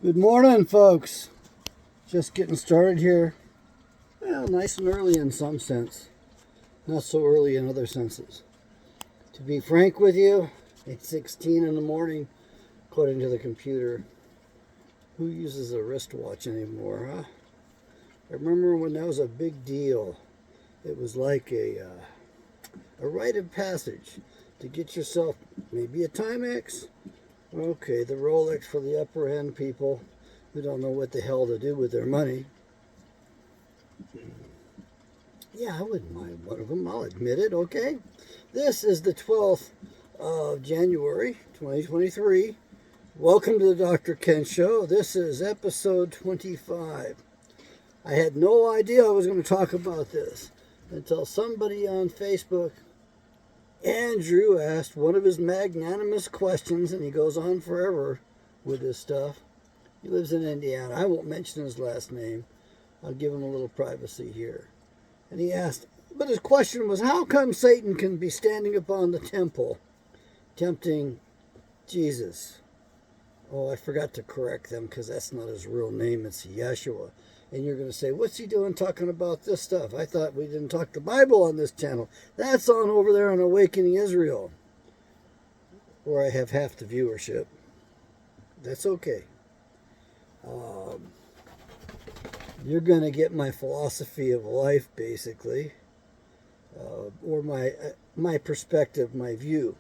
Good morning, folks. Just getting started here. Well, nice and early in some sense. Not so early in other senses. To be frank with you, it's 16 in the morning, according to the computer. Who uses a wristwatch anymore, huh? I remember when that was a big deal. It was like a rite of passage to get yourself maybe a Timex. Okay, the Rolex for the upper end people who don't know what the hell to do with their money. Yeah, I wouldn't mind one of them. I'll admit it, okay? This is the 12th of January, 2023. Welcome to the Dr. Ken Show. This is episode 25. I had no idea I was going to talk about this until somebody on Facebook, Andrew, asked one of his magnanimous questions, and he goes on forever with this stuff. He lives in Indiana. I won't mention his last name. I'll give him a little privacy here. And he asked, but his question was, how come Satan can be standing upon the temple, tempting Jesus? Oh, I forgot to correct them because that's not his real name. It's Yeshua. And you're going to say, what's he doing talking about this stuff? I thought we didn't talk the Bible on this channel. That's on over there on Awakening Israel, where I have half the viewership. That's okay. You're going to get my philosophy of life, basically, or my perspective, my view.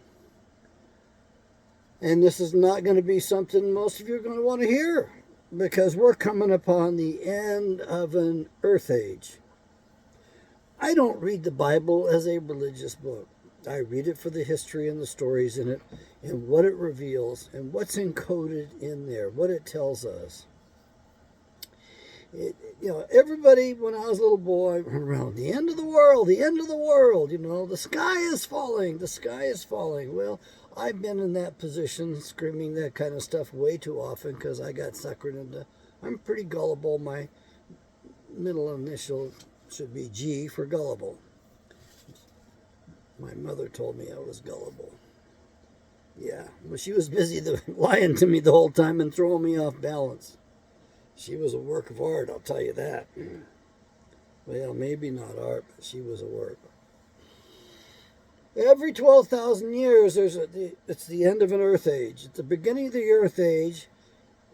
And this is not going to be something most of you are going to want to hear, because we're coming upon the end of an earth age. I don't read the Bible as a religious book. I read it for the history and the stories in it, and what it reveals, and what's encoded in there, what it tells us. Everybody, when I was a little boy, ran around, the end of the world, the end of the world, the sky is falling, the sky is falling. Well, I've been in that position, screaming that kind of stuff way too often because I got suckered into, I'm pretty gullible. My middle initial should be G for gullible. My mother told me I was gullible. Yeah, well, she was busy lying to me the whole time and throwing me off balance. She was a work of art, I'll tell you that. Well, maybe not art, but she was a work. Every 12,000 years, it's the end of an earth age. At the beginning of the earth age,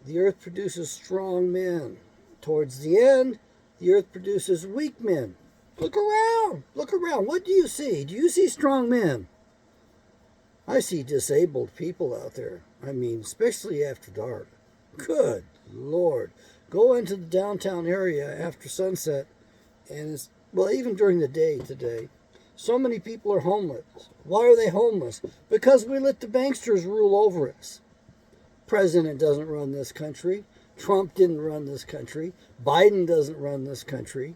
the earth produces strong men. Towards the end, the earth produces weak men. Look around. Look around. What do you see? Do you see strong men? I see disabled people out there. I mean, especially after dark. Good Lord. Go into the downtown area after sunset, and even during the day today, so many people are homeless. Why are they homeless? Because we let the banksters rule over us. President doesn't run this country. Trump didn't run this country. Biden doesn't run this country.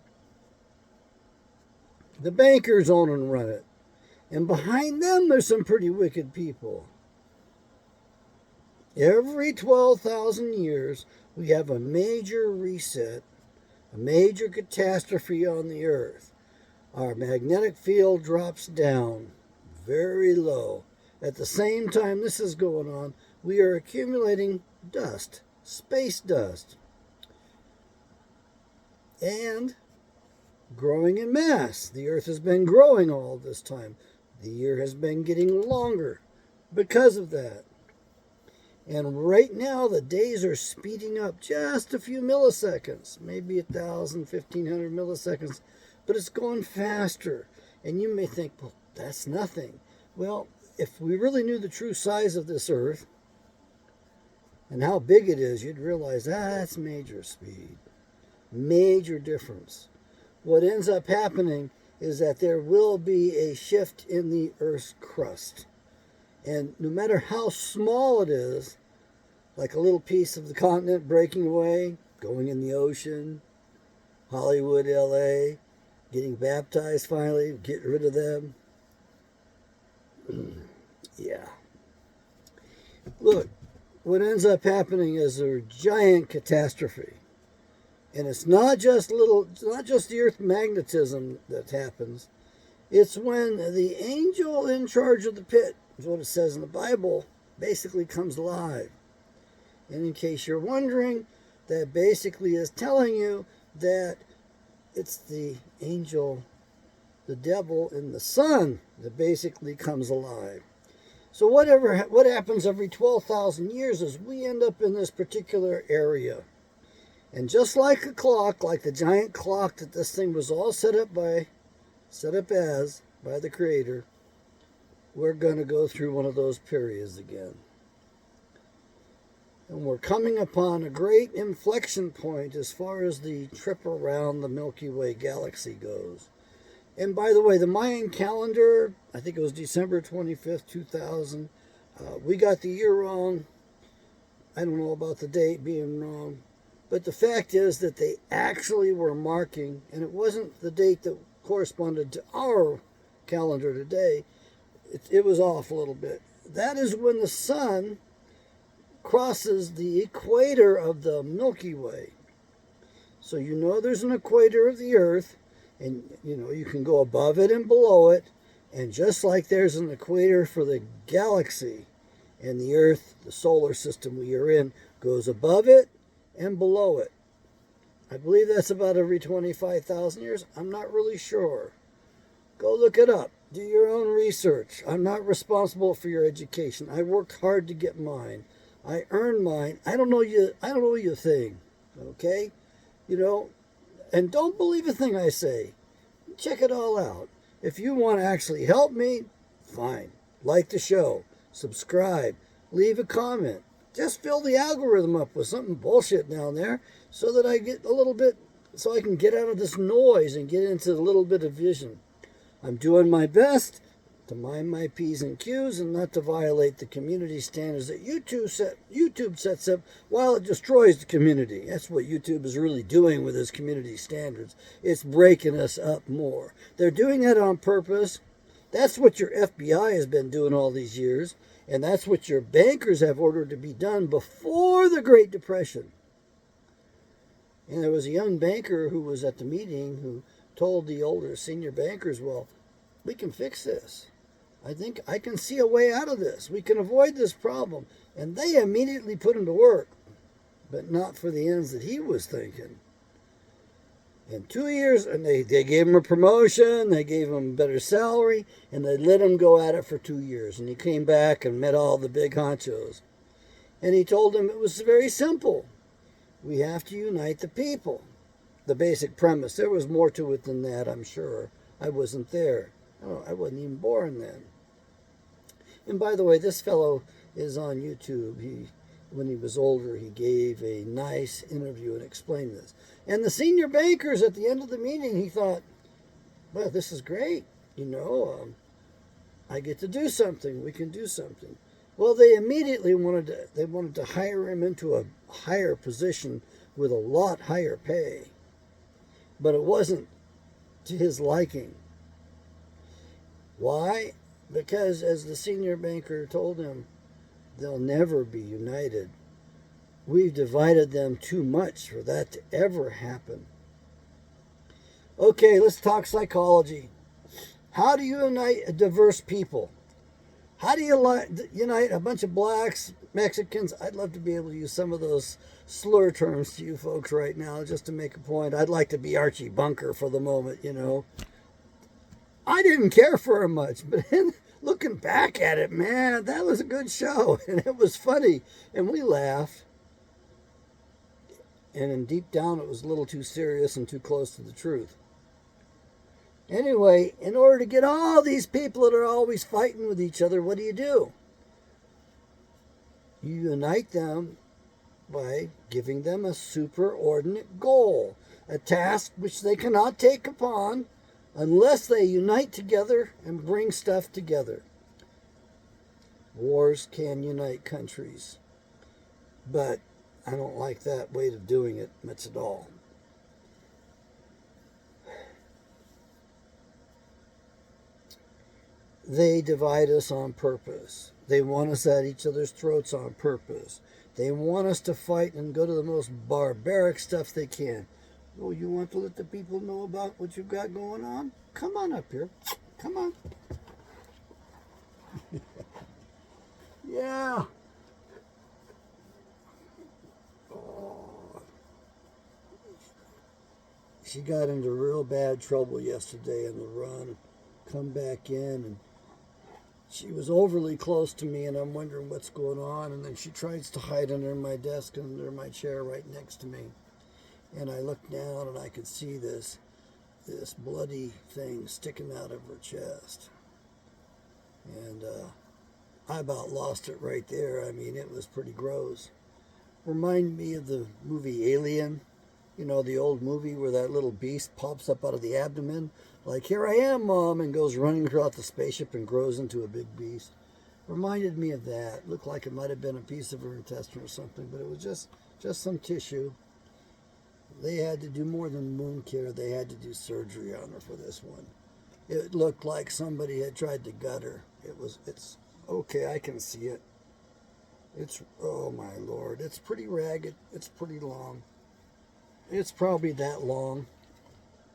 The bankers own and run it. And behind them, there's some pretty wicked people. Every 12,000 years, we have a major reset, a major catastrophe on the earth. Our magnetic field drops down very low. At the same time this is going on, we are accumulating dust, space dust, and growing in mass. The earth has been growing all this time. The year has been getting longer because of that. And right now, the days are speeding up just a few milliseconds, maybe 1,000, 1,500 milliseconds, but it's going faster. And you may think, well, that's nothing. Well, if we really knew the true size of this earth and how big it is, you'd realize that's major speed, major difference. What ends up happening is that there will be a shift in the earth's crust. And no matter how small it is, like a little piece of the continent breaking away, going in the ocean, Hollywood, LA, getting baptized finally, get rid of them. Yeah. Look, what ends up happening is a giant catastrophe. And it's not just the earth magnetism that happens. It's when the angel in charge of the pit, is what it says in the Bible, basically comes alive. And in case you're wondering, that basically is telling you that it's the angel, the devil, and the sun that basically comes alive. So what happens every 12,000 years is we end up in this particular area. And just like a clock, like the giant clock that this thing was all set up as by the Creator, we're going to go through one of those periods again. And we're coming upon a great inflection point as far as the trip around the Milky Way galaxy goes. And by the way, the Mayan calendar, I think it was December 25th, 2000. We got the year wrong. I don't know about the date being wrong. But the fact is that they actually were marking, and it wasn't the date that corresponded to our calendar today. It was off a little bit. That is when the sun crosses the equator of the Milky Way. So you know there's an equator of the Earth, and you know you can go above it and below it, and just like there's an equator for the galaxy, and the Earth, the solar system we are in, goes above it and below it. I believe that's about every 25,000 years. I'm not really sure. Go look it up. Do your own research. I'm not responsible for your education. I worked hard to get mine. I earned mine. I don't know you thing. Okay? You know, and don't believe a thing I say. Check it all out. If you want to actually help me, fine. Like the show. Subscribe. Leave a comment. Just fill the algorithm up with something bullshit down there so that I get a little bit, so I can get out of this noise and get into a little bit of vision. I'm doing my best to mind my P's and Q's and not to violate the community standards that YouTube sets up while it destroys the community. That's what YouTube is really doing with its community standards. It's breaking us up more. They're doing that on purpose. That's what your FBI has been doing all these years, and that's what your bankers have ordered to be done before the Great Depression. And there was a young banker who was at the meeting who told the older senior bankers, well, we can fix this. I think I can see a way out of this. We can avoid this problem. And they immediately put him to work, but not for the ends that he was thinking. In 2 years, and they gave him a promotion, they gave him a better salary, and they let him go at it for 2 years. And he came back and met all the big honchos. And he told them it was very simple. We have to unite the people. The basic premise. There was more to it than that, I'm sure. I wasn't there. Oh, I wasn't even born then. And by the way, this fellow is on YouTube. When he was older, he gave a nice interview and explained this. And the senior bankers at the end of the meeting, he thought, well, this is great. You know, I get to do something. We can do something. Well, they immediately wanted to hire him into a higher position with a lot higher pay. But it wasn't to his liking. Why? Because, as the senior banker told him, they'll never be united. We've divided them too much for that to ever happen. Okay, let's talk psychology. How do you unite a diverse people? How do you unite a bunch of blacks, Mexicans? I'd love to be able to use some of those slur terms to you folks right now just to make a point. I'd like to be Archie Bunker for the moment, you know. I didn't care for him much, but looking back at it, man, that was a good show, and it was funny, and we laughed. And deep down, it was a little too serious and too close to the truth. Anyway, in order to get all these people that are always fighting with each other, what do? You unite them by giving them a superordinate goal, a task which they cannot take upon unless they unite together and bring stuff together. Wars can unite countries, but I don't like that way of doing it much at all. They divide us on purpose. They want us at each other's throats on purpose. They want us to fight and go to the most barbaric stuff they can. Oh, you want to let the people know about what you've got going on? Come on up here. Come on. Yeah. She got into real bad trouble yesterday in the run. Come back in, and she was overly close to me, and I'm wondering what's going on. And then she tries to hide under my desk, under my chair right next to me. And I look down, and I could see this bloody thing sticking out of her chest. And I about lost it right there. I mean, it was pretty gross. Remind me of the movie Alien. You know, the old movie where that little beast pops up out of the abdomen. Like, here I am, Mom, and goes running throughout the spaceship and grows into a big beast. Reminded me of that. Looked like it might have been a piece of her intestine or something, but it was just some tissue. They had to do more than wound care. They had to do surgery on her for this one. It looked like somebody had tried to gut her. It's okay, I can see it. Oh my Lord, it's pretty ragged. It's pretty long. It's probably that long,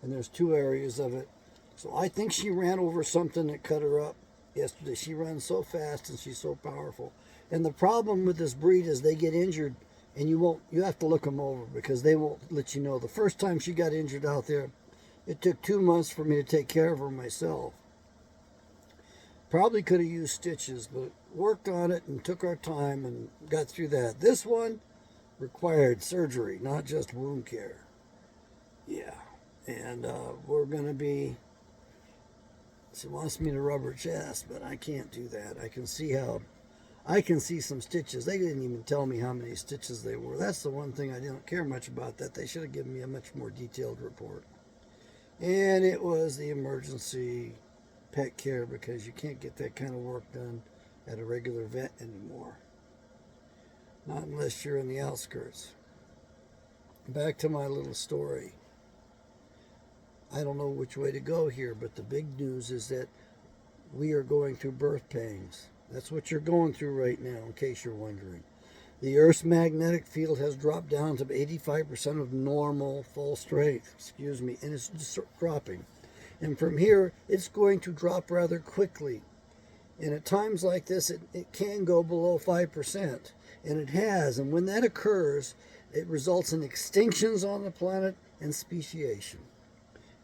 and there's 2 areas of it. So I think she ran over something that cut her up yesterday. She runs so fast and she's so powerful. And the problem with this breed is they get injured, and you have to look them over because they won't let you know. The first time she got injured out there, it took 2 months for me to take care of her myself. Probably could have used stitches, but worked on it and took our time and got through that. This one required surgery, not just wound care. Yeah, and we're going to be... She wants me to rub her chest, but I can't do that. I can see some stitches. They didn't even tell me how many stitches they were. That's the one thing I didn't care much about, that they should have given me a much more detailed report. And it was the emergency pet care, because you can't get that kind of work done at a regular vet anymore. Not unless you're in the outskirts. Back to my little story. I don't know which way to go here, but the big news is that we are going through birth pangs. That's what you're going through right now, in case you're wondering. The Earth's magnetic field has dropped down to 85% of normal full strength, and it's just dropping. And from here, it's going to drop rather quickly. And at times like this, it can go below 5%. And it has. And when that occurs, it results in extinctions on the planet and speciation.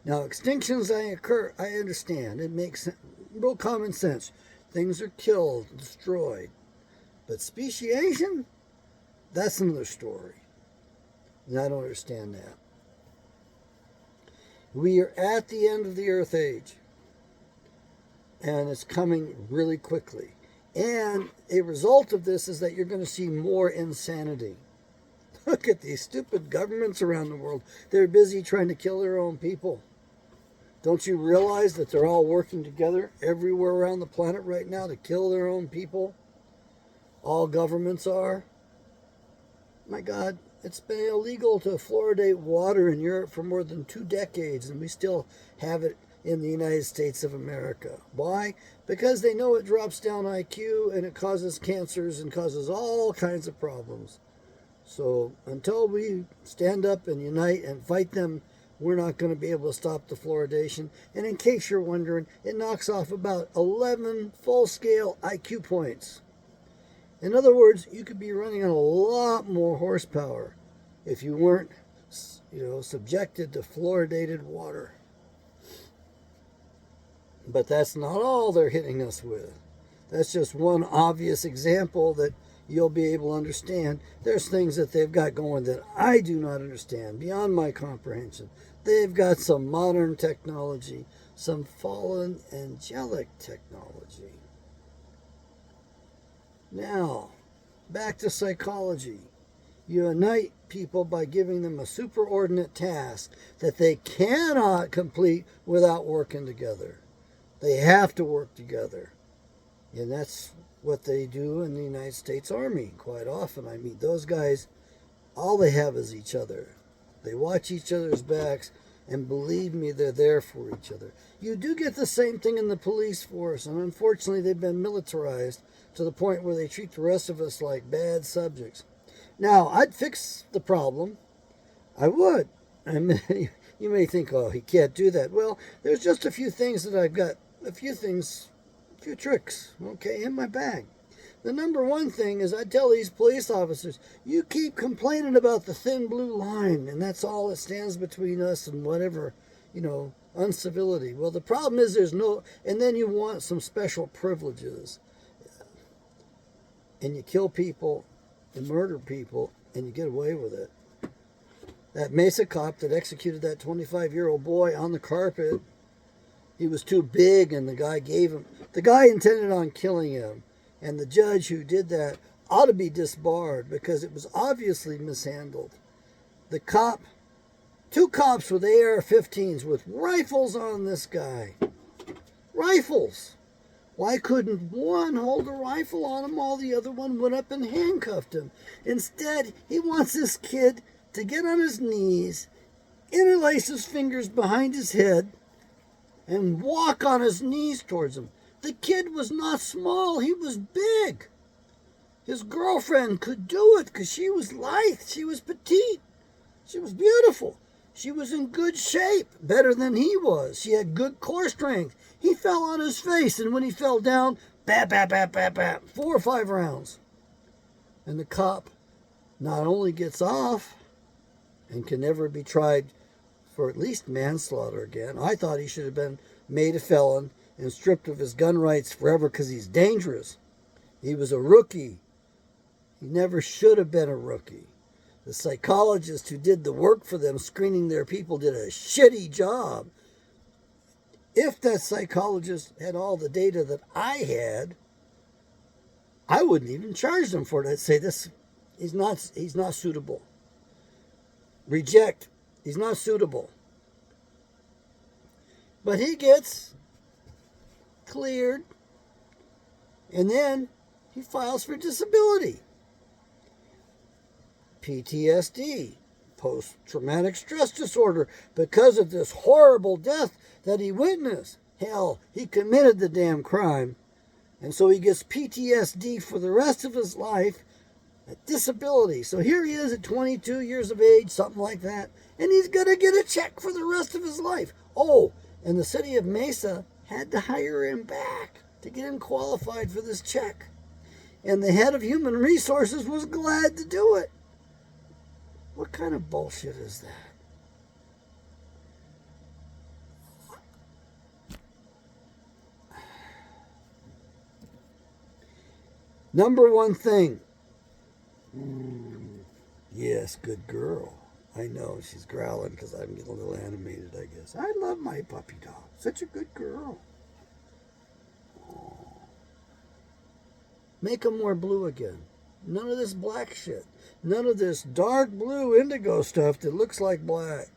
Now, extinctions I understand. It makes real common sense. Things are killed, destroyed. But speciation? That's another story. And I don't understand that. We are at the end of the Earth age. And it's coming really quickly. And a result of this is that you're going to see more insanity. Look at these stupid governments around the world. They're busy trying to kill their own people. Don't you realize that they're all working together everywhere around the planet right now to kill their own people? All governments are. My God, it's been illegal to fluoridate water in Europe for more than 2 decades, and we still have it in the United States of America. Why? Because they know it drops down IQ and it causes cancers and causes all kinds of problems. So until we stand up and unite and fight them, we're not going to be able to stop the fluoridation. And in case you're wondering, it knocks off about 11 full-scale IQ points. In other words, you could be running on a lot more horsepower if you weren't, subjected to fluoridated water. But that's not all they're hitting us with. That's just one obvious example that you'll be able to understand. There's things that they've got going that I do not understand, beyond my comprehension. They've got some modern technology, some fallen angelic technology. Now, back to psychology. You unite people by giving them a superordinate task that they cannot complete without working together. They have to work together. And that's what they do in the United States Army quite often. I mean, those guys, all they have is each other. They watch each other's backs, and believe me, they're there for each other. You do get the same thing in the police force, and unfortunately they've been militarized to the point where they treat the rest of us like bad subjects. Now, I'd fix the problem. I would. I mean, you may think, oh, he can't do that. Well, there's just a few things that I've got, a few tricks, okay, in my bag. The number one thing is I tell these police officers, you keep complaining about the thin blue line, and that's all that stands between us and whatever, uncivility. Well, the problem is there's no, and then you want some special privileges. And you kill people and murder people, and you get away with it. That Mesa cop that executed that 25-year-old boy on the carpet, he was too big, and the guy intended on killing him. And the judge who did that ought to be disbarred because it was obviously mishandled. Two cops with AR-15s with rifles on this guy. Rifles. Why couldn't one hold a rifle on him while the other one went up and handcuffed him? Instead, he wants this kid to get on his knees, interlace his fingers behind his head, and walk on his knees towards him. The kid was not small, he was big. His girlfriend could do it because she was lithe, she was petite, she was beautiful. She was in good shape, better than he was. She had good core strength. He fell on his face, and when he fell down, bap, bap, bap, bap, bap, 4 or 5 rounds. And the cop not only gets off and can never be tried for at least manslaughter again. I thought he should have been made a felon and stripped of his gun rights forever because he's dangerous. He was a rookie. He never should have been a rookie. The psychologist who did the work for them, screening their people, did a shitty job. If that psychologist had all the data that I had, I wouldn't even charge them for it. I'd say this, he's not suitable. Reject. He's not suitable. But he gets cleared, and then he files for disability. PTSD, post-traumatic stress disorder, because of this horrible death that he witnessed. Hell, he committed the damn crime. And so he gets PTSD for the rest of his life, a disability. So here he is at 22 years of age, something like that, and he's going to get a check for the rest of his life. Oh, and the city of Mesa had to hire him back to get him qualified for this check. And the head of human resources was glad to do it. What kind of bullshit is that? Number one thing. Yes, good girl. I know she's growling because I'm getting a little animated, I guess. I love my puppy dog. Such a good girl. Oh. Make them wear blue again. None of this black shit. None of this dark blue indigo stuff that looks like black.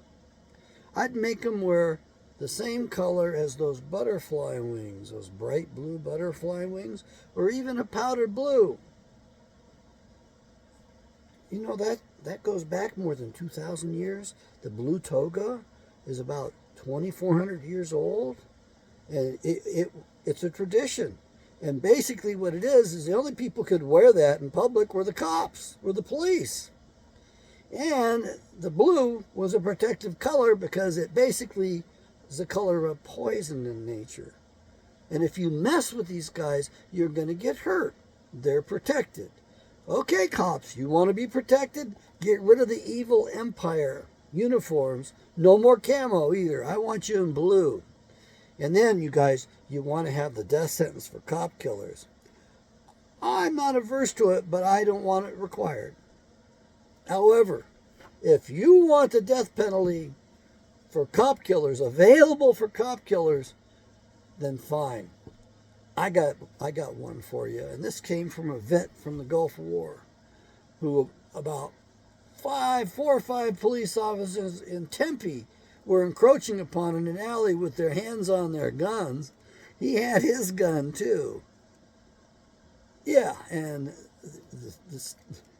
I'd make them wear the same color as those butterfly wings, those bright blue butterfly wings, or even a powdered blue. You know, that goes back more than 2,000 years. The blue toga is about 2,400 years old, and it's a tradition. And basically what it is the only people who could wear that in public were the cops, were the police. And the blue was a protective color because it basically is the color of poison in nature. And if you mess with these guys, you're going to get hurt. They're protected. Okay, cops, you want to be protected? Get rid of the evil empire uniforms. No more camo either. I want you in blue. And then, you guys, you want to have the death sentence for cop killers. I'm not averse to it, but I don't want it required. However, if you want the death penalty for cop killers, available for cop killers, then fine. I got one for you. And this came from a vet from the Gulf War who about 4 or 5 police officers in Tempe were encroaching upon in an alley with their hands on their guns. He had his gun too. Yeah, and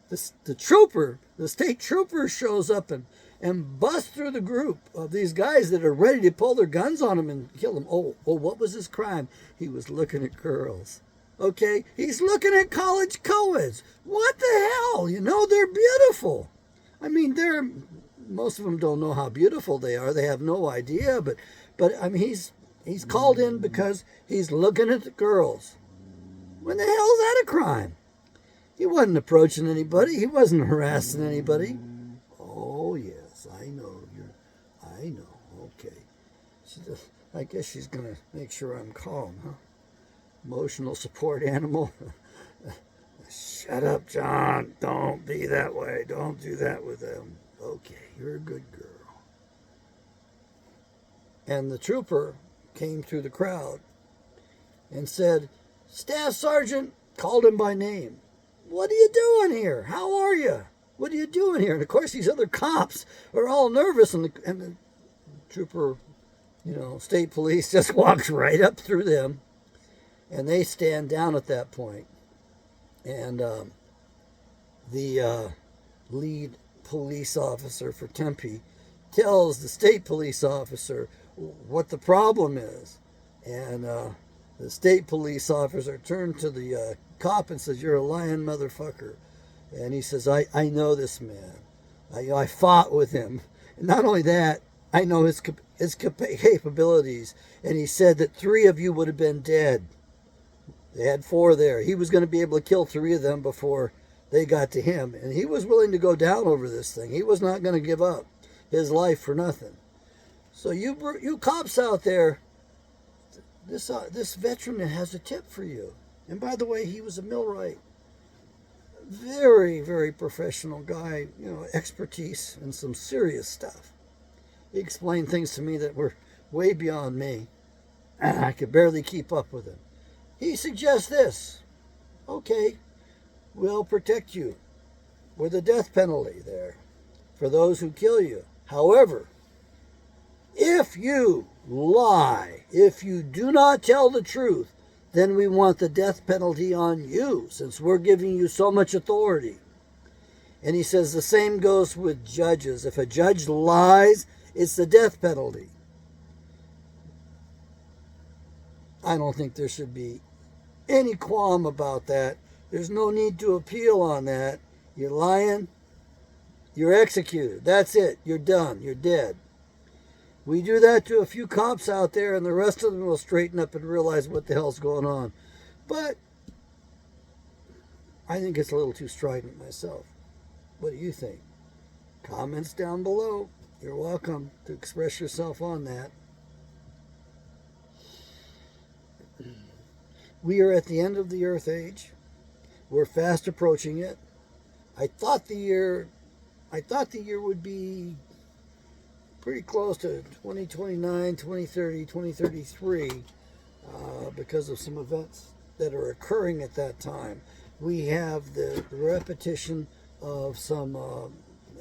the trooper, the state trooper shows up and busts through the group of these guys that are ready to pull their guns on him and kill him. Oh, what was his crime? He was looking at girls. Okay, he's looking at college co-eds. What the hell? You know, they're beautiful. I mean, most of them don't know how beautiful they are. They have no idea, but I mean, he's called in because he's looking at the girls. When the hell is that a crime? He wasn't approaching anybody. He wasn't harassing anybody. Oh, yes, I know. I know. Okay. I guess she's going to make sure I'm calm, huh? Emotional support animal. Shut up, John. Don't be that way. Don't do that with them. Okay, you're a good girl. And the trooper came through the crowd and said, Staff Sergeant, called him by name. What are you doing here? How are you? What are you doing here? And of course, these other cops are all nervous, and the trooper, state police just walks right up through them, and they stand down at that point. And the lead police officer for Tempe tells the state police officer what the problem is. And the state police officer turned to the cop and says, "You're a lying motherfucker." And he says, I know this man. I fought with him. And not only that, I know his capabilities. And he said that 3 of you would have been dead. They had 4 there. He was going to be able to kill 3 of them before they got to him. And he was willing to go down over this thing. He was not going to give up his life for nothing. So you cops out there, this veteran has a tip for you. And by the way, he was a millwright. Very, very professional guy, expertise in some serious stuff. He explained things to me that were way beyond me. I could barely keep up with him. He suggests this. Okay, we'll protect you with a death penalty there for those who kill you. However, if you lie, if you do not tell the truth, then we want the death penalty on you, since we're giving you so much authority. And he says the same goes with judges. If a judge lies, it's the death penalty. I don't think there should be any qualm about that. There's no need to appeal on that. You're lying, you're executed. That's it. You're done. You're dead. We do that to a few cops out there, and the rest of them will straighten up and realize what the hell's going on. But I think it's a little too strident myself. What do you think? Comments down below. You're welcome to express yourself on that. We are at the end of the Earth age. We're fast approaching it. I thought the year would be pretty close to 2029, 2030, 2033 because of some events that are occurring at that time. We have the repetition of some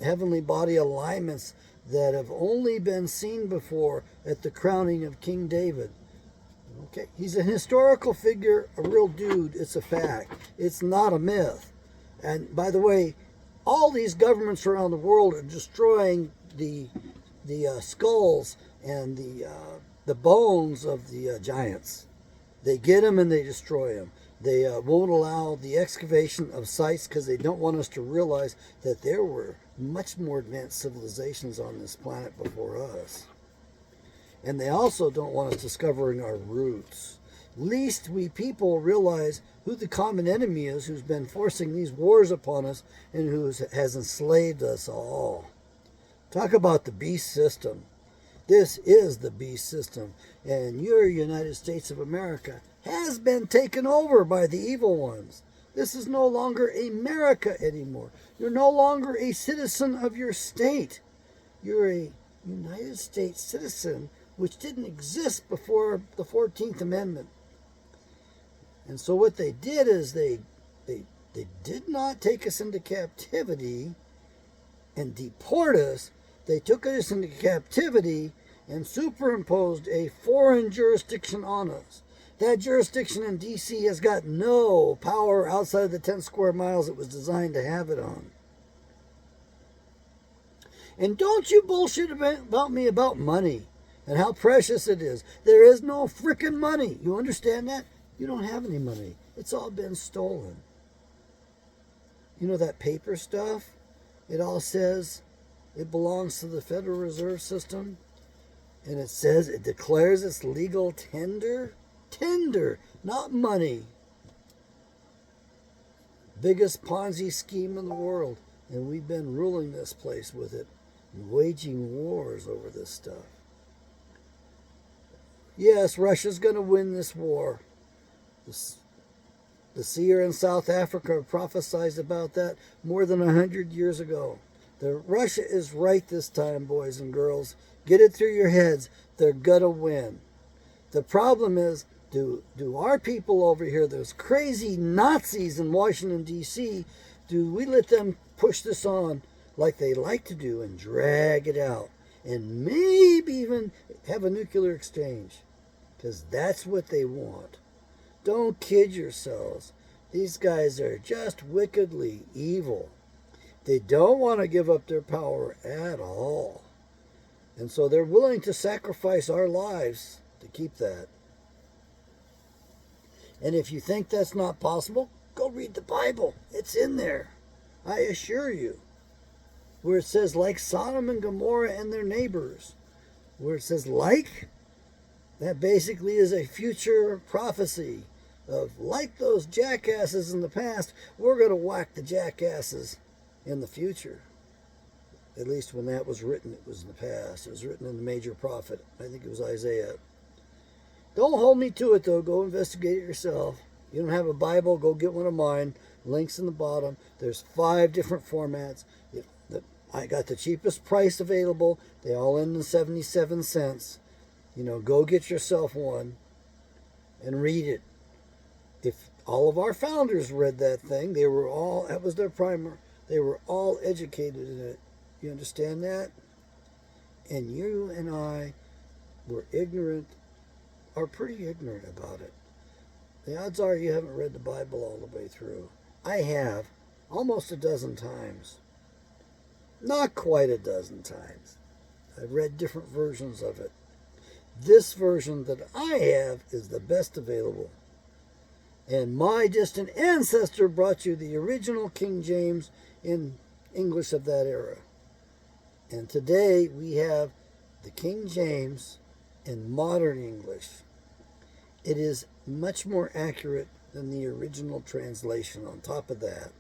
heavenly body alignments that have only been seen before at the crowning of King David. Okay, he's a historical figure, a real dude. It's a fact. It's not a myth. And by the way, all these governments around the world are destroying the skulls and the bones of the giants. They get them and they destroy them. They won't allow the excavation of sites because they don't want us to realize that there were much more advanced civilizations on this planet before us. And they also don't want us discovering our roots. Least we people realize who the common enemy is who's been forcing these wars upon us and who has enslaved us all. Talk about the beast system. This is the beast system. And your United States of America has been taken over by the evil ones. This is no longer America anymore. You're no longer a citizen of your state. You're a United States citizen, which didn't exist before the 14th Amendment. And so what they did is they did not take us into captivity and deport us. They took us into captivity and superimposed a foreign jurisdiction on us. That jurisdiction in D.C. has got no power outside of the 10 square miles it was designed to have it on. And don't you bullshit about me about money and how precious it is. There is no frickin' money. You understand that? You don't have any money. It's all been stolen. You know that paper stuff? It all says it belongs to the Federal Reserve System. And it says it declares its legal tender. Tender, not money. Biggest Ponzi scheme in the world. And we've been ruling this place with it and waging wars over this stuff. Yes, Russia's going to win this war. The seer in South Africa prophesied about that more than 100 years ago. Russia is right this time, boys and girls. Get it through your heads. They're going to win. The problem is, do our people over here, those crazy Nazis in Washington, D.C., do we let them push this on like they like to do and drag it out and maybe even have a nuclear exchange? Because that's what they want. Don't kid yourselves. These guys are just wickedly evil. They don't want to give up their power at all. And so they're willing to sacrifice our lives to keep that. And if you think that's not possible, go read the Bible. It's in there. I assure you. Where it says, like Sodom and Gomorrah and their neighbors. Where it says, like, that basically is a future prophecy of, like those jackasses in the past, we're going to whack the jackasses in the future. At least when that was written, it was in the past. It was written in the major prophet. I think it was Isaiah. Don't hold me to it, though. Go investigate it yourself. You don't have a Bible, go get one of mine. Links in the bottom. There's 5 different formats. I got the cheapest price available. They all end in 77 cents. Go get yourself one and read it. If all of our founders read that thing, that was their primer. They were all educated in it. You understand that? And you and I were are pretty ignorant about it. The odds are you haven't read the Bible all the way through. I have, almost a dozen times. Not quite a dozen times. I've read different versions of it. This version that I have is the best available. And my distant ancestor brought you the original King James in English of that era. And today we have the King James in modern English. It is much more accurate than the original translation on top of that.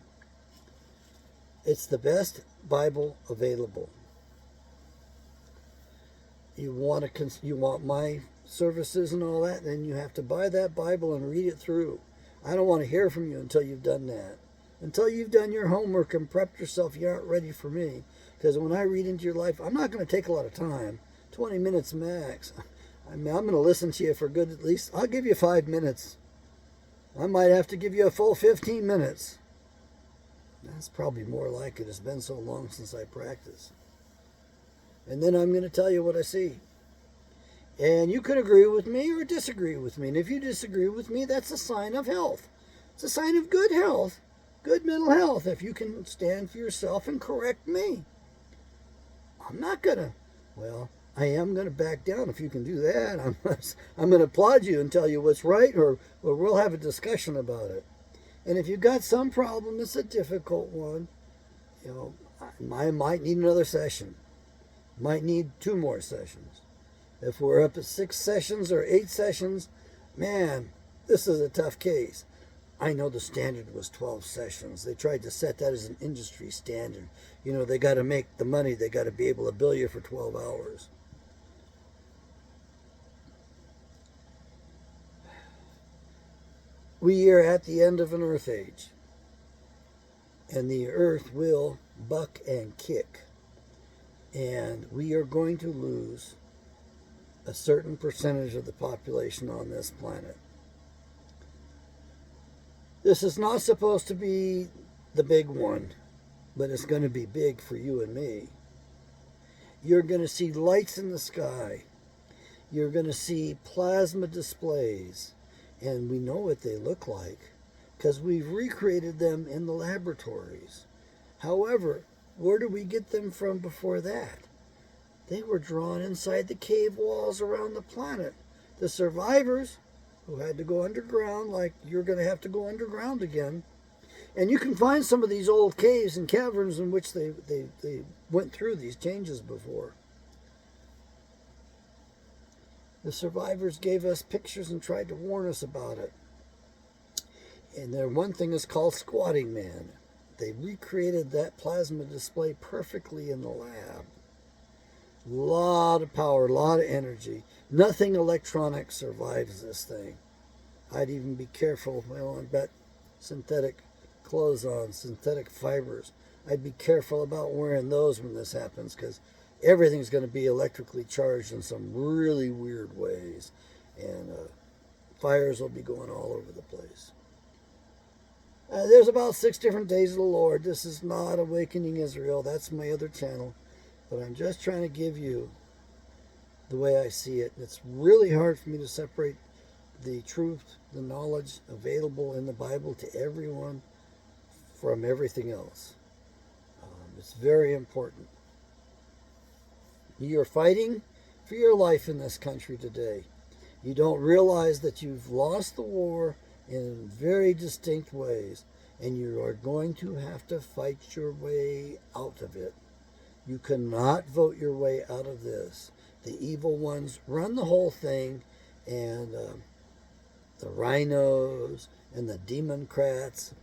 It's the best Bible available. You want my services and all that, then you have to buy that Bible and read it through. I don't want to hear from you until you've done that. Until you've done your homework and prepped yourself, you aren't ready for me. Because when I read into your life, I'm not going to take a lot of time. 20 minutes max. I'm going to listen to you for good at least. I'll give you 5 minutes. I might have to give you a full 15 minutes. That's probably more like it. It's been so long since I practiced. And then I'm going to tell you what I see. And you could agree with me or disagree with me. And if you disagree with me, that's a sign of health. It's a sign of good health, good mental health, if you can stand for yourself and correct me. I'm not going to, I am going to back down if you can do that. I'm going to applaud you and tell you what's right, or we'll have a discussion about it. And if you've got some problem, it's a difficult one, I might need another session. Might need 2 more sessions. If we're up at 6 sessions or 8 sessions, man, this is a tough case. I know the standard was 12 sessions. They tried to set that as an industry standard. They got to make the money. They got to be able to bill you for 12 hours. We are at the end of an earth age. And the earth will buck and kick. And we are going to lose a certain percentage of the population on this planet. This is not supposed to be the big one, but it's going to be big for you and me. You're going to see lights in the sky. You're going to see plasma displays. And we know what they look like because we've recreated them in the laboratories. However, where did we get them from before that? They were drawn inside the cave walls around the planet. The survivors, who had to go underground, like you're going to have to go underground again. And you can find some of these old caves and caverns in which they went through these changes before. The survivors gave us pictures and tried to warn us about it. And their one thing is called squatting man. They recreated that plasma display perfectly in the lab. A lot of power, a lot of energy. Nothing electronic survives this thing. I'd even be careful. Well, I've got synthetic clothes on, synthetic fibers. I'd be careful about wearing those when this happens, because everything's going to be electrically charged in some really weird ways. And fires will be going all over the place. There's about 6 different days of the Lord. This is not Awakening Israel. That's my other channel. But I'm just trying to give you the way I see it. It's really hard for me to separate the truth, the knowledge available in the Bible to everyone from everything else. It's very important. You're fighting for your life in this country today. You don't realize that you've lost the war in very distinct ways, and you are going to have to fight your way out of it. You cannot vote your way out of this. The evil ones run the whole thing, and the rhinos and the Democrats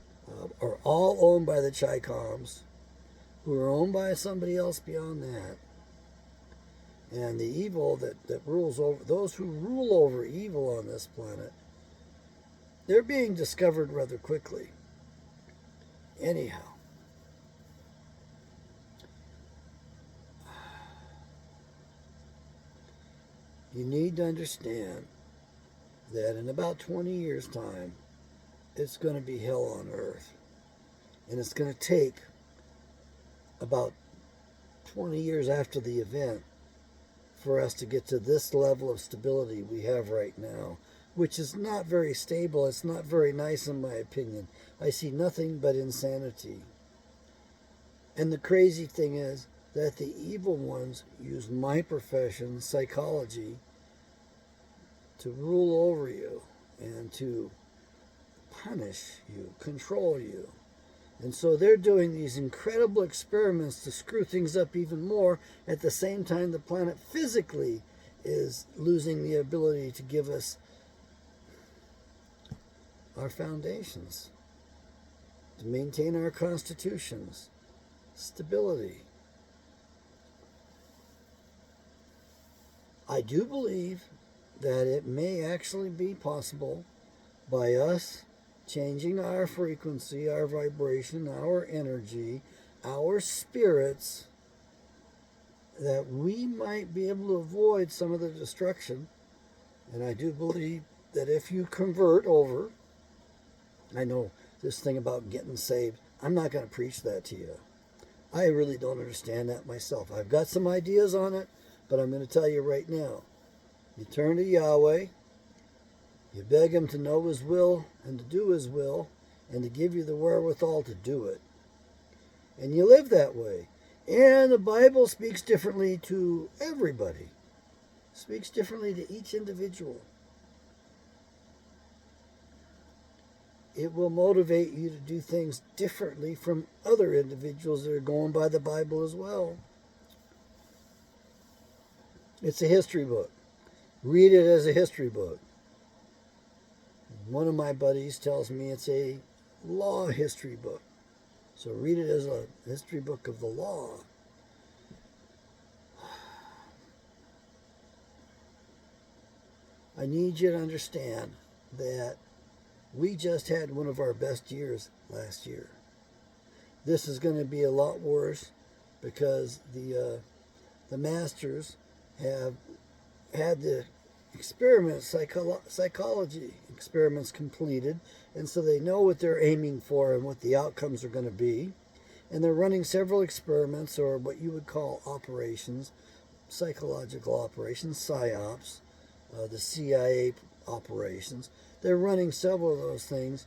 are all owned by the Chicoms, who are owned by somebody else beyond that. And the evil that rules over, those who rule over evil on this planet, they're being discovered rather quickly. Anyhow, you need to understand that in about 20 years' time, it's going to be hell on earth. And it's going to take about 20 years after the event for us to get to this level of stability we have right now, which is not very stable. It's not very nice in my opinion. I see nothing but insanity. And the crazy thing is that the evil ones use my profession, psychology, to rule over you and to punish you, control you. And so they're doing these incredible experiments to screw things up even more. At the same time, the planet physically is losing the ability to give us our foundations, to maintain our constitutions, stability. I do believe that it may actually be possible by us changing our frequency, our vibration, our energy, our spirits, that we might be able to avoid some of the destruction. And I do believe that if you convert over, I know this thing about getting saved, I'm not going to preach that to you. I really don't understand that myself. I've got some ideas on it, but I'm going to tell you right now. You turn to Yahweh, you beg Him to know His will and to do His will and to give you the wherewithal to do it. And you live that way. And the Bible speaks differently to everybody. Speaks differently to each individual. It will motivate you to do things differently from other individuals that are going by the Bible as well. It's a history book. Read it as a history book. One of my buddies tells me it's a law history book. So read it as a history book of the law. I need you to understand that we just had one of our best years last year. This is going to be a lot worse because the masters have had the psychology experiments completed, and so they know what they're aiming for and what the outcomes are going to be. And they're running several experiments, or what you would call operations, psychological operations, PSYOPs, the CIA operations. They're running several of those things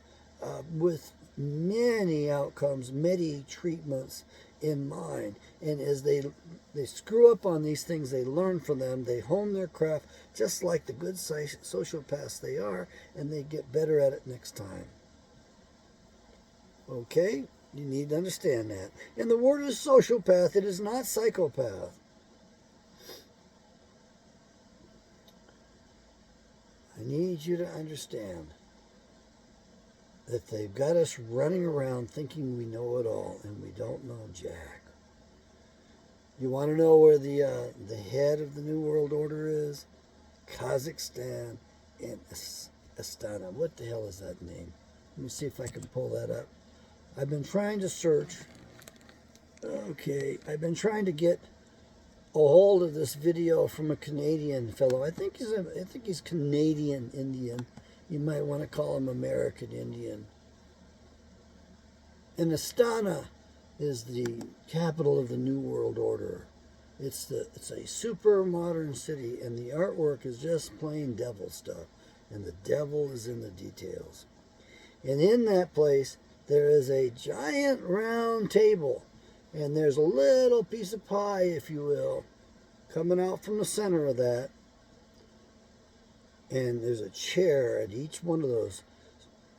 with many outcomes, many treatments in mind. And as they screw up on these things, they learn from them, they hone their craft just like the good sociopaths they are, and they get better at it next time. Okay? You need to understand that. And the word is sociopath, it is not psychopath. I need you to understand that they've got us running around thinking we know it all, and we don't know jack. You want to know where the head of the New World Order is? Kazakhstan and Astana. What the hell is that name? Let me see if I can pull that up. I've been trying to search. Okay, I've been trying to get a hold of this video from a Canadian fellow. I think he's Canadian Indian. You might want to call him American Indian. And Astana is the capital of the New World Order. It's a super modern city, and the artwork is just plain devil stuff. And the devil is in the details. And in that place, there is a giant round table. And there's a little piece of pie, if you will, coming out from the center of that. And there's a chair at each one of those.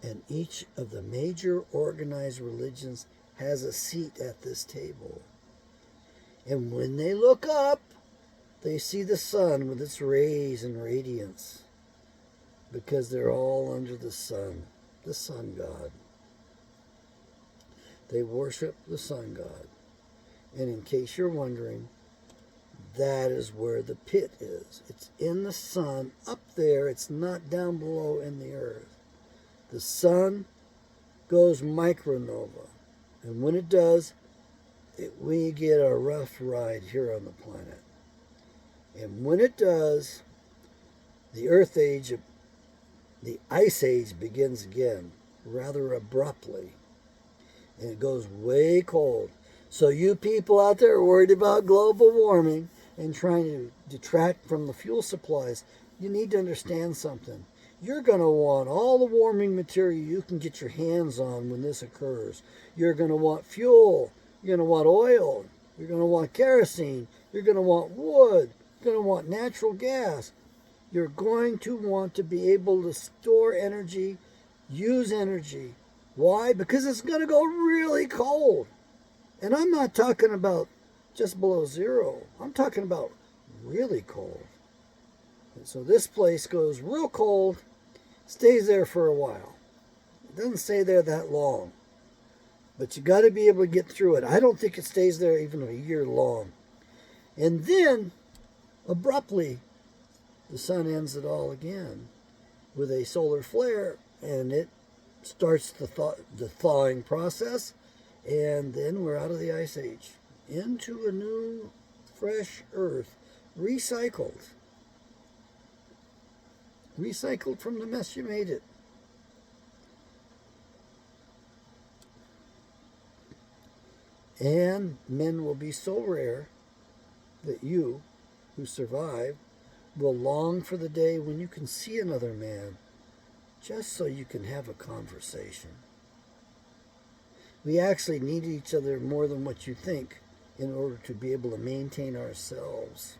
And each of the major organized religions has a seat at this table. And when they look up, they see the sun with its rays and radiance. Because they're all under the sun god. They worship the sun god. And in case you're wondering, that is where the pit is. It's in the sun, up there. It's not down below in the earth. The sun goes micronova. And when it does, we get a rough ride here on the planet. And when it does, the Earth Age, the Ice Age begins again, rather abruptly. And it goes way cold. So you people out there worried about global warming and trying to detract from the fuel supplies, you need to understand something. You're going to want all the warming material you can get your hands on when this occurs. You're going to want fuel. You're going to want oil. You're going to want kerosene. You're going to want wood. You're going to want natural gas. You're going to want to be able to store energy, use energy. Why? Because it's going to go really cold. And I'm not talking about just below zero. I'm talking about really cold. And so this place goes real cold, stays there for a while. It doesn't stay there that long. But you got to be able to get through it. I don't think it stays there even a year long. And then, abruptly, the sun ends it all again with a solar flare, and it starts the thawing process, and then we're out of the Ice Age into a new, fresh Earth, recycled from the mess you made it. And men will be so rare that you, who survive, will long for the day when you can see another man, just so you can have a conversation. We actually need each other more than what you think in order to be able to maintain ourselves.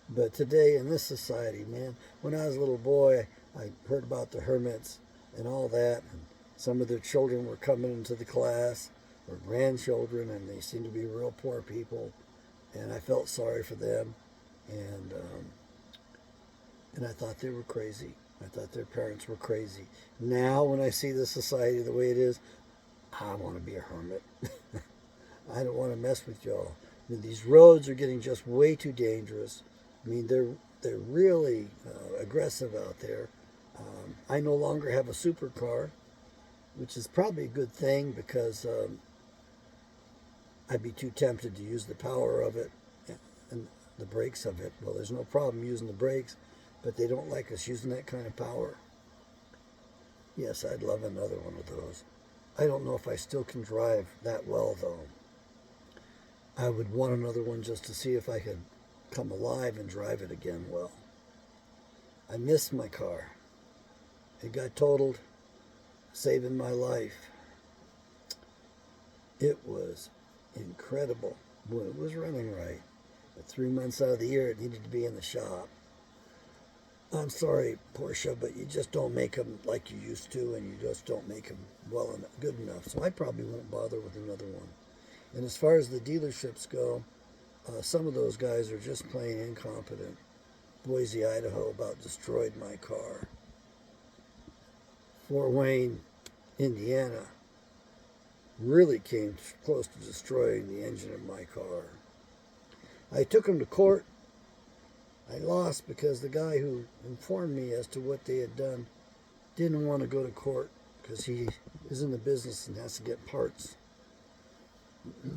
But today in this society, man, when I was a little boy, I heard about the hermits and all that, and some of their children were coming into the class, or grandchildren, and they seemed to be real poor people, and I felt sorry for them, and I thought they were crazy. I thought their parents were crazy. Now, when I see the society the way it is, I want to be a hermit. I don't want to mess with y'all. I mean, these roads are getting just way too dangerous. I mean, they're really aggressive out there. I no longer have a supercar, which is probably a good thing because I'd be too tempted to use the power of it and the brakes of it. Well, there's no problem using the brakes, but they don't like us using that kind of power. Yes, I'd love another one of those. I don't know if I still can drive that well, though. I would want another one just to see if I could come alive and drive it again well. I missed my car. It got totaled, saving my life. It was incredible when it was running right. But 3 months out of the year, it needed to be in the shop. I'm sorry, Porsche, but you just don't make them like you used to, and you just don't make them well enough, good enough. So I probably won't bother with another one. And as far as the dealerships go, some of those guys are just plain incompetent. Boise, Idaho about destroyed my car. Fort Wayne, Indiana, really came close to destroying the engine of my car. I took him to court. I lost because the guy who informed me as to what they had done didn't want to go to court because he is in the business and has to get parts. I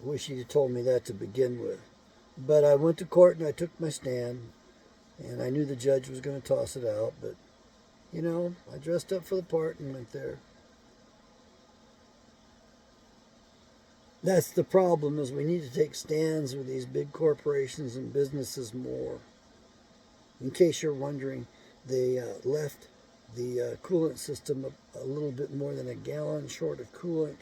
wish he'd told me that to begin with. But I went to court and I took my stand, and I knew the judge was going to toss it out, but, you know, I dressed up for the part and went there. That's the problem, is we need to take stands with these big corporations and businesses more. In case you're wondering, they left the coolant system a little bit more than a gallon short of coolant,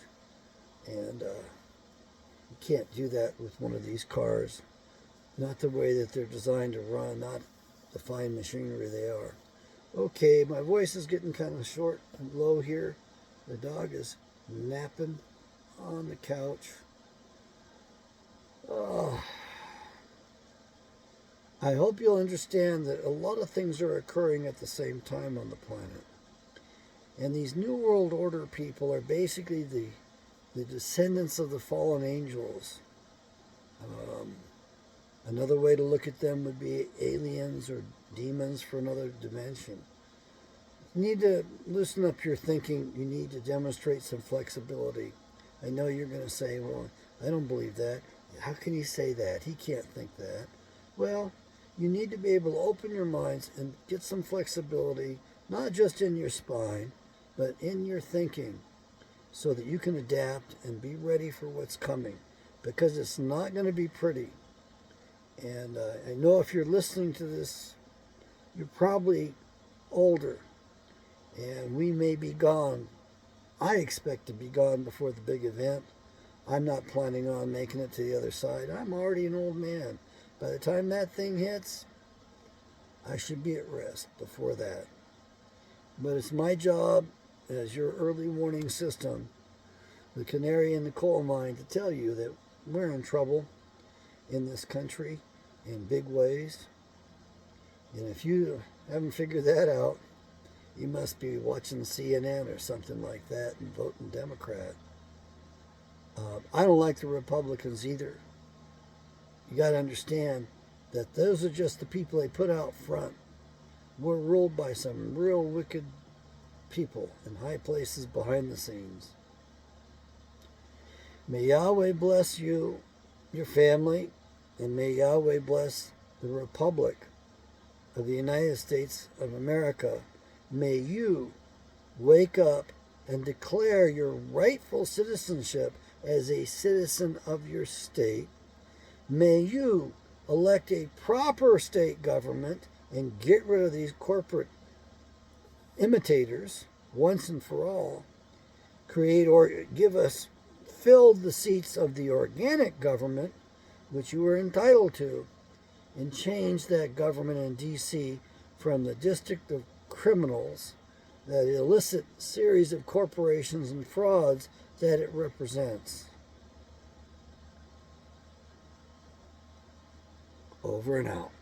and you can't do that with one of these cars. Not the way that they're designed to run, not the fine machinery they are. Okay, my voice is getting kind of short and low here. The dog is napping on the couch. Oh. I hope you'll understand that a lot of things are occurring at the same time on the planet. And these New World Order people are basically the descendants of the fallen angels. Another way to look at them would be aliens or demons for another dimension. You need to loosen up your thinking. You need to demonstrate some flexibility. I know you're going to say, well, I don't believe that. How can he say that? He can't think that. Well, you need to be able to open your minds and get some flexibility, not just in your spine, but in your thinking, so that you can adapt and be ready for what's coming, because it's not going to be pretty. And I know if you're listening to this, you're probably older, and we may be gone. I expect to be gone before the big event. I'm not planning on making it to the other side. I'm already an old man. By the time that thing hits, I should be at rest before that. But it's my job as your early warning system, the canary in the coal mine, to tell you that we're in trouble in this country in big ways. And if you haven't figured that out, you must be watching CNN or something like that and voting Democrat. I don't like the Republicans either. You got to understand that those are just the people they put out front. We're ruled by some real wicked people in high places behind the scenes. May Yahweh bless you, your family, and may Yahweh bless the Republic of the United States of America. May you wake up and declare your rightful citizenship as a citizen of your state. May you elect a proper state government and get rid of these corporate imitators once and for all. Fill the seats of the organic government, which you are entitled to, and change that government in D.C. from the district of criminals, that illicit series of corporations and frauds that it represents. Over and out.